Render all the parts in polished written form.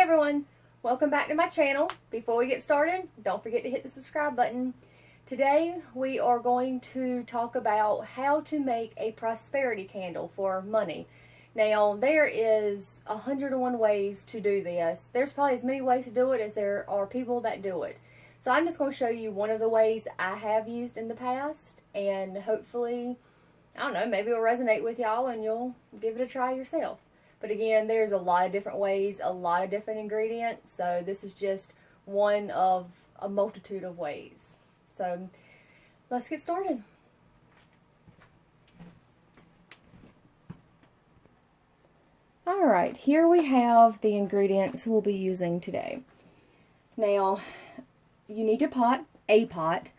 everyone, welcome back to my channel. Before we get started, don't forget to hit the subscribe button. Today we are going to talk about how to make a prosperity candle for money. Now there is 101 ways to do this. There's probably as many ways to do it as there are people that do it. So I'm just going to show you one of the ways I have used in the past, and hopefully, I don't know, maybe it'll resonate with y'all and you'll give it a try yourself. But again, there's a lot of different ways, a lot of different ingredients, so this is just one of a multitude of ways. So let's get started. Alright, here we have the ingredients we'll be using today. Now, you need your pot, a pot,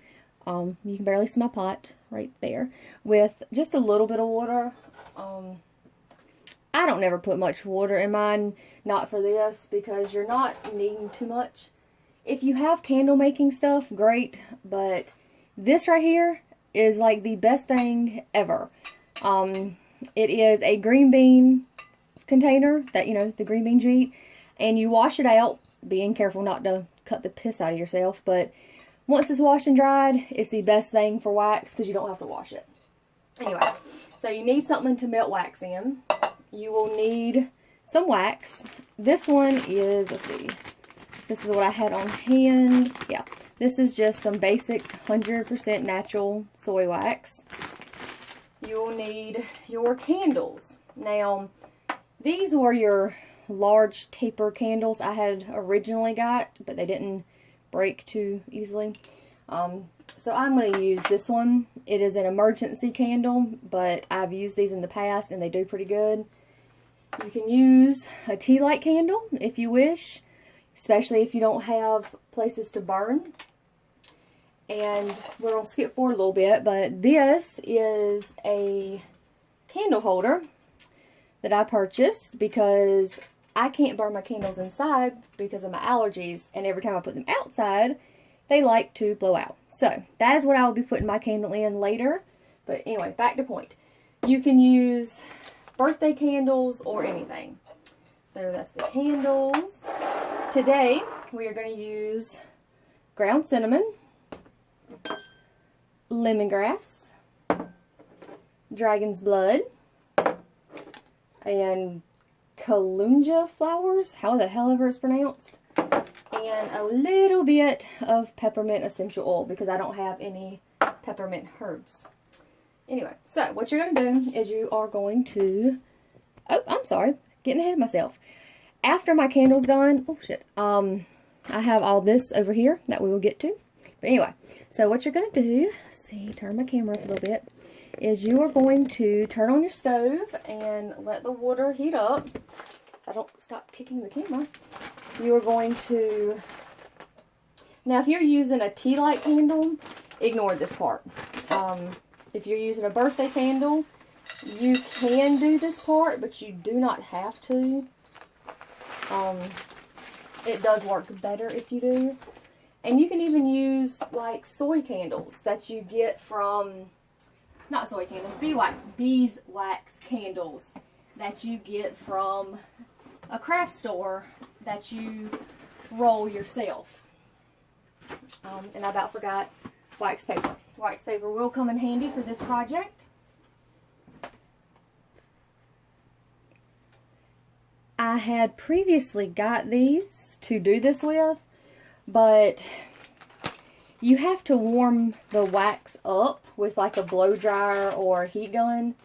you can barely see my pot right there, with just a little bit of water. I don't never put much water in mine, not for this, because you're not needing too much. If you have candle making stuff, great, but this right here is like the best thing ever. It is a green bean container, that, you know, the green beans you eat, and you wash it out, being careful not to cut the piss out of yourself, but once it's washed and dried, it's the best thing for wax because you don't have to wash it. Anyway, so you need something to melt wax in. You will need some wax. This one is, let's see, this is what I had on hand. Yeah, this is just some basic 100% natural soy wax. You will need your candles. Now, these were your large taper candles I had originally got, but they didn't break too easily. So I'm going to use this one. It is an emergency candle, but I've used these in the past and they do pretty good. You can use a tea light candle if you wish, especially if you don't have places to burn. And we're going to skip forward a little bit, but this is a candle holder that I purchased because I can't burn my candles inside because of my allergies, and every time I put them outside, they like to blow out. So that is what I will be putting my candle in later. But anyway, back to point. You can use birthday candles or anything. So that's the candles. Today we are going to use ground cinnamon, lemongrass, dragon's blood, and calendula flowers, how the hell ever it's pronounced, and a little bit of peppermint essential oil because I don't have any peppermint herbs. Anyway, so what you're going to do is you are going to, oh, I'm sorry, getting ahead of myself. After my candle's done, oh shit, I have all this over here that we will get to. But anyway, so what you're going to do, let's see, turn my camera up a little bit, is you are going to turn on your stove and let the water heat up. I don't stop kicking the camera. You are going to, now if you're using a tea light candle, ignore this part. If you're using a birthday candle, you can do this part, but you do not have to. It does work better if you do. And you can even use like soy candles that you get from, not soy candles, beeswax candles that you get from a craft store that you roll yourself. And I about forgot wax paper. Wax paper will come in handy for this project. I had previously got these to do this with, but you have to warm the wax up with like a blow dryer or heat gun.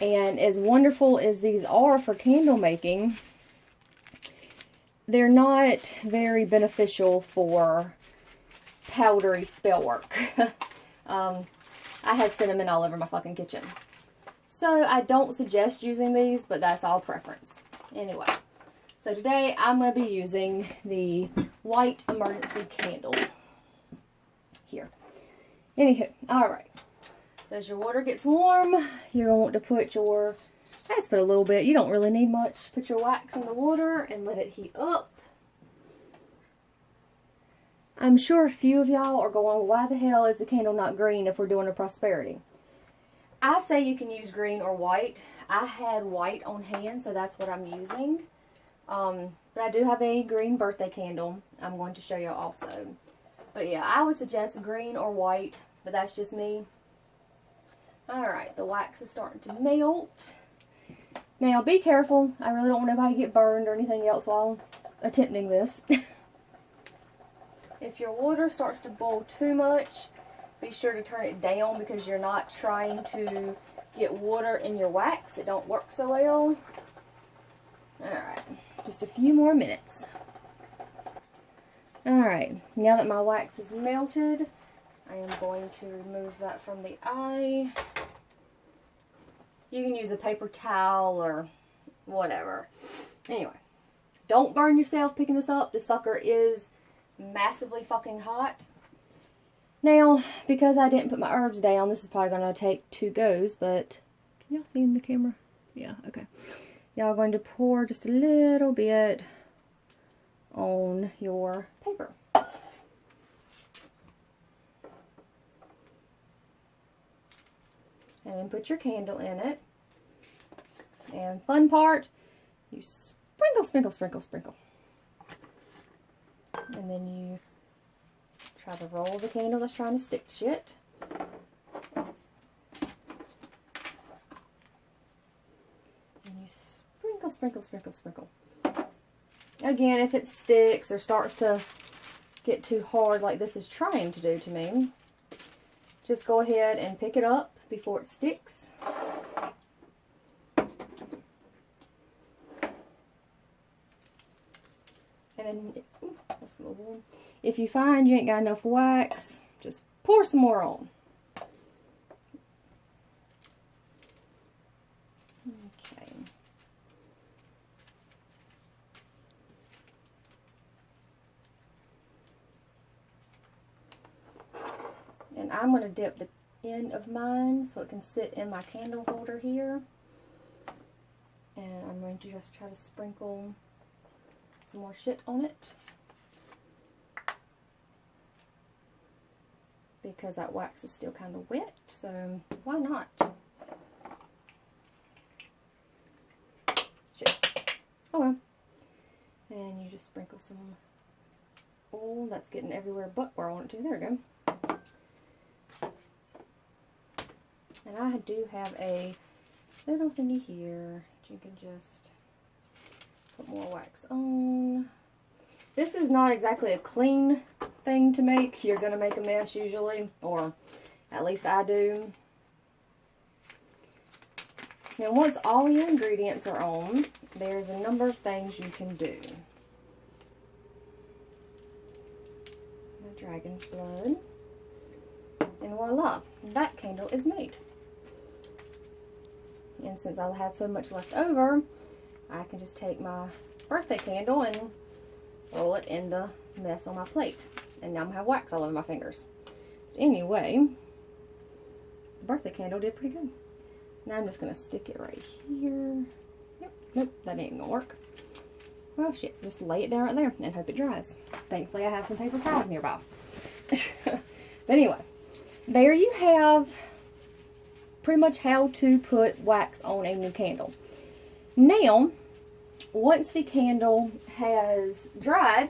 And as wonderful as these are for candle making, they're not very beneficial for powdery spell work. I had cinnamon all over my fucking kitchen. So I don't suggest using these, but that's all preference. Anyway, so today I'm going to be using the white emergency candle here. Anywho, alright. So as your water gets warm, you're going to want to put your, I just put a little bit, you don't really need much. Put your wax in the water and let it heat up. I'm sure a few of y'all are going, why the hell is the candle not green if we're doing a prosperity? I say you can use green or white. I had white on hand, so that's what I'm using. But I do have a green birthday candle I'm going to show you also. But yeah, I would suggest green or white, but that's just me. Alright, the wax is starting to melt. Now, be careful. I really don't want anybody to get burned or anything else while attempting this. If your water starts to boil too much, be sure to turn it down because you're not trying to get water in your wax. It don't work so well. Alright, just a few more minutes. Alright, now that my wax is melted, I am going to remove that from the eye. You can use a paper towel or whatever. Anyway, don't burn yourself picking this up. This sucker is massively fucking hot. Now, because I didn't put my herbs down, this is probably going to take 2 goes, but can y'all see in the camera? Yeah, okay. Y'all are going to pour just a little bit on your paper. And then put your candle in it. And fun part, you sprinkle, sprinkle, sprinkle, sprinkle. And then you try to roll the candle that's trying to stick to shit. And you sprinkle, sprinkle, sprinkle, sprinkle. Again, if it sticks or starts to get too hard like this is trying to do to me, just go ahead and pick it up before it sticks. And then, ooh, that's a little warm. If you find you ain't got enough wax, just pour some more on. Okay. And I'm going to dip the end of mine so it can sit in my candle holder here. And I'm going to just try to sprinkle some more shit on it. Because that wax is still kind of wet, so why not? Shit. Oh well. And you just sprinkle some oil. That's getting everywhere but where I want it to. There we go. And I do have a little thingy here. You can just put more wax on. This is not exactly a clean thing to make. You're going to make a mess usually, or at least I do. Now once all your ingredients are on, there's a number of things you can do. Dragon's blood. And voila, that candle is made. And since I had so much left over, I can just take my birthday candle and roll it in the mess on my plate. And now I'm going to have wax all over my fingers. Anyway, the birthday candle did pretty good. Now I'm just going to stick it right here. Yep, nope, that ain't going to work. Well, shit, just lay it down right there and hope it dries. Thankfully, I have some paper towels nearby. But anyway, there you have pretty much how to put wax on a new candle. Now, once the candle has dried,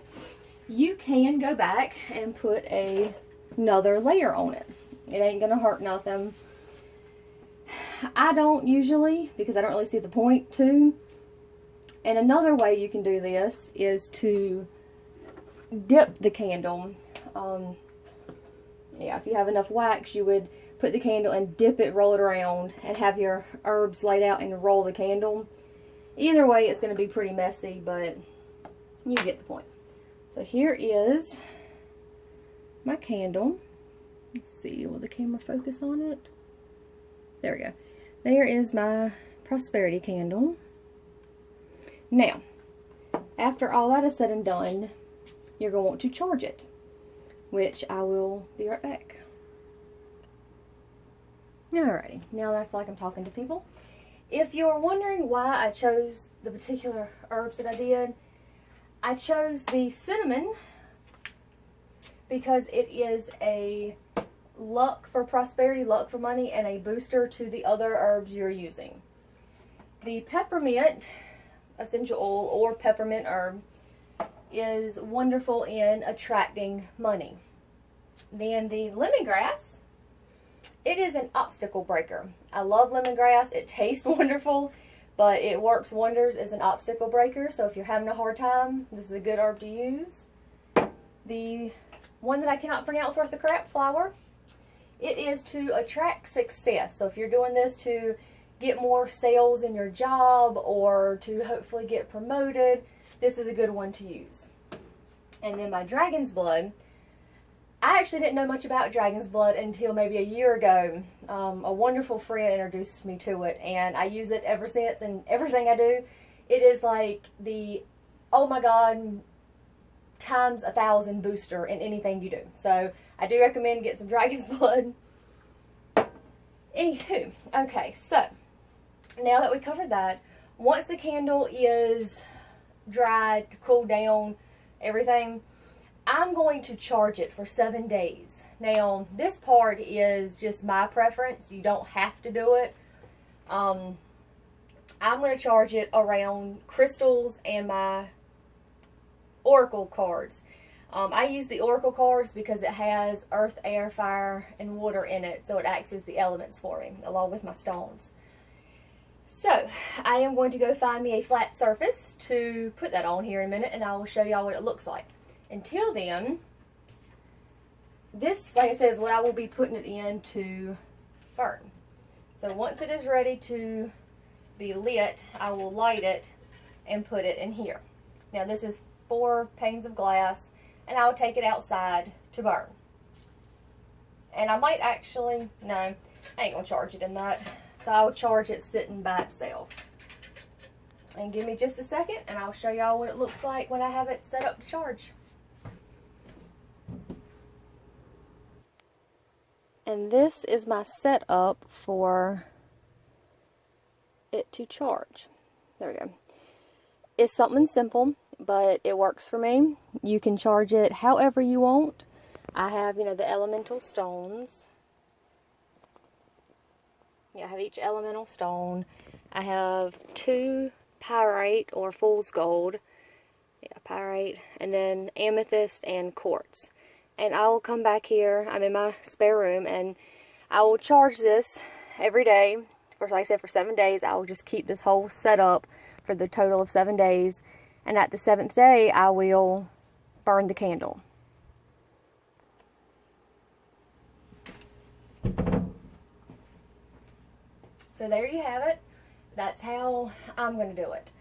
you can go back and put another layer on it. It ain't gonna hurt nothing. I don't usually, because I don't really see the point to. And another way you can do this is to dip the candle. Yeah, if you have enough wax, you would put the candle and dip it, roll it around, and have your herbs laid out and roll the candle. Either way, it's going to be pretty messy, but you get the point. So here is my candle. Let's see, will the camera focus on it? There we go. There is my prosperity candle. Now, after all that is said and done, you're going to want to charge it, which I will be right back. Alrighty, now that I feel like I'm talking to people. If you're wondering why I chose the particular herbs that I chose the cinnamon because it is a luck for prosperity, luck for money, and a booster to the other herbs you're using. The peppermint essential oil or peppermint herb is wonderful in attracting money. Then the lemongrass, it is an obstacle breaker. I love lemongrass. It tastes wonderful, but it works wonders as an obstacle breaker. So if you're having a hard time, this is a good herb to use. The one that I cannot pronounce worth the crap, flower, it is to attract success. So if you're doing this to get more sales in your job or to hopefully get promoted, this is a good one to use. And then my dragon's blood, I actually didn't know much about dragon's blood until maybe a year ago. A wonderful friend introduced me to it, and I use it ever since, and everything I do, it is like the, oh my god, times 1,000 booster in anything you do. So I do recommend get some dragon's blood. Anywho, okay, so now that we covered that, once the candle is dried, cooled down, everything, I'm going to charge it for 7 days. Now, this part is just my preference. You don't have to do it. I'm going to charge it around crystals and my oracle cards. I use the oracle cards because it has earth, air, fire, and water in it, so it acts as the elements for me, along with my stones. So, I am going to go find me a flat surface to put that on here in a minute, and I will show y'all what it looks like. Until then, this, like I said, is what I will be putting it in to burn. So once it is ready to be lit, I will light it and put it in here. Now this is 4 panes of glass, and I will take it outside to burn. And I might actually, no, I ain't gonna charge it in that. So I will charge it sitting by itself. And give me just a second, and I'll show y'all what it looks like when I have it set up to charge. And this is my setup for it to charge. There we go. It's something simple, but it works for me. You can charge it however you want. I have, you know, the elemental stones. Yeah, I have each elemental stone. I have 2 pyrite or fool's gold. Yeah, pyrite. And then amethyst and quartz. And I will come back here, I'm in my spare room, and I will charge this every day. For, like I said, for 7 days. I will just keep this whole setup for the total of 7 days. And at the 7th day, I will burn the candle. So there you have it. That's how I'm going to do it.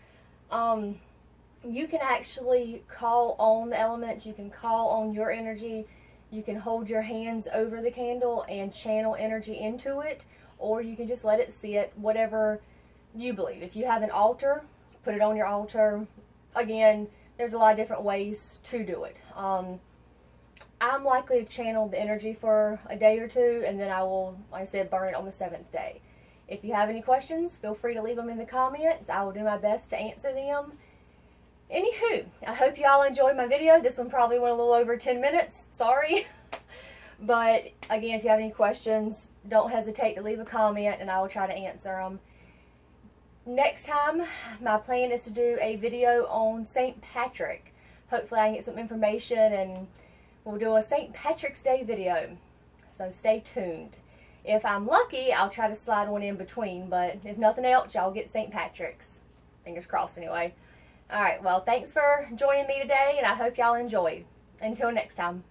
You can actually call on the elements. You can call on your energy. You can hold your hands over the candle and channel energy into it. Or you can just let it sit, whatever you believe. If you have an altar, put it on your altar. Again, there's a lot of different ways to do it. I'm likely to channel the energy for a day or 2, and then I will, like I said, burn it on the 7th day. If you have any questions, feel free to leave them in the comments. I will do my best to answer them. Anywho, I hope y'all enjoyed my video. This one probably went a little over 10 minutes. Sorry. But, again, if you have any questions, don't hesitate to leave a comment, and I will try to answer them. Next time, my plan is to do a video on St. Patrick. Hopefully I can get some information, and we'll do a St. Patrick's Day video. So stay tuned. If I'm lucky, I'll try to slide one in between, but if nothing else, y'all get St. Patrick's. Fingers crossed anyway. Alright, well, thanks for joining me today, and I hope y'all enjoyed. Until next time.